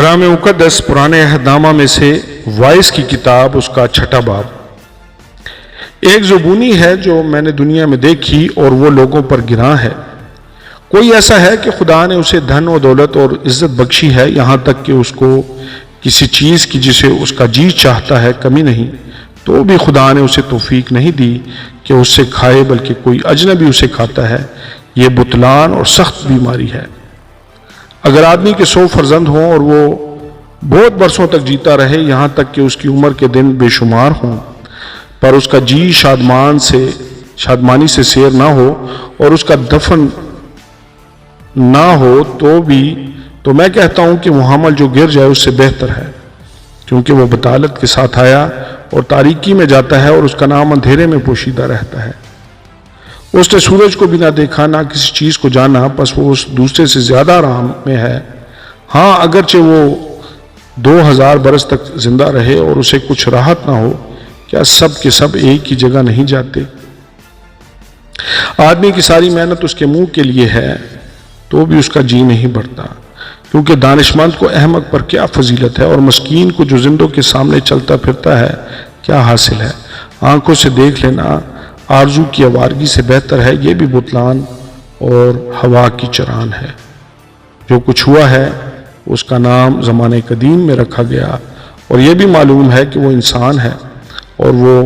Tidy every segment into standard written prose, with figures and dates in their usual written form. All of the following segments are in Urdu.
کلام مقدس پرانے عہد نامہ میں سے وائس کی کتاب، اس کا 6واں باب۔ ایک زبونی ہے جو میں نے دنیا میں دیکھی اور وہ لوگوں پر گراں ہے۔ کوئی ایسا ہے کہ خدا نے اسے دھن و دولت اور عزت بخشی ہے، یہاں تک کہ اس کو کسی چیز کی جسے اس کا جی چاہتا ہے کمی نہیں، تو بھی خدا نے اسے توفیق نہیں دی کہ اس سے کھائے، بلکہ کوئی اجنبی اسے کھاتا ہے۔ یہ بطلان اور سخت بیماری ہے۔ اگر آدمی کے 100 فرزند ہوں اور وہ بہت برسوں تک جیتا رہے، یہاں تک کہ اس کی عمر کے دن بے شمار ہوں، پر اس کا جی شادمانی سے سیر نہ ہو اور اس کا دفن نہ ہو، تو میں کہتا ہوں کہ وہ حمل جو گر جائے اس سے بہتر ہے، کیونکہ وہ بطالت کے ساتھ آیا اور تاریکی میں جاتا ہے اور اس کا نام اندھیرے میں پوشیدہ رہتا ہے۔ اس نے سورج کو بھی نہ دیکھا، نہ کسی چیز کو جانا، پس وہ اس دوسرے سے زیادہ آرام میں ہے۔ ہاں، اگرچہ وہ 2000 برس تک زندہ رہے اور اسے کچھ راحت نہ ہو، کیا سب کے سب ایک ہی جگہ نہیں جاتے؟ آدمی کی ساری محنت اس کے منہ کے لیے ہے، تو بھی اس کا جی نہیں بڑھتا، کیونکہ دانشمند کو احمق پر کیا فضیلت ہے، اور مسکین کو جو زندوں کے سامنے چلتا پھرتا ہے کیا حاصل ہے؟ آنکھوں سے دیکھ لینا آرزو کی آوارگی سے بہتر ہے، یہ بھی بطلان اور ہوا کی چران ہے۔ جو کچھ ہوا ہے اس کا نام زمانے قدیم میں رکھا گیا، اور یہ بھی معلوم ہے کہ وہ انسان ہے، اور وہ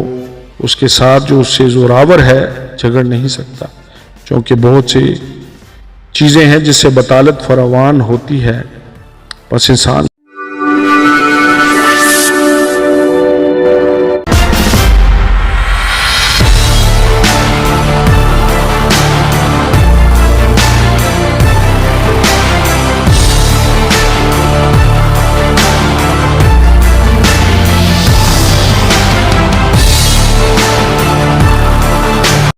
اس کے ساتھ جو اس سے زوراور ہے جھگڑ نہیں سکتا، کیونکہ بہت سی چیزیں ہیں جس سے بطالت فراوان ہوتی ہے، بس انسان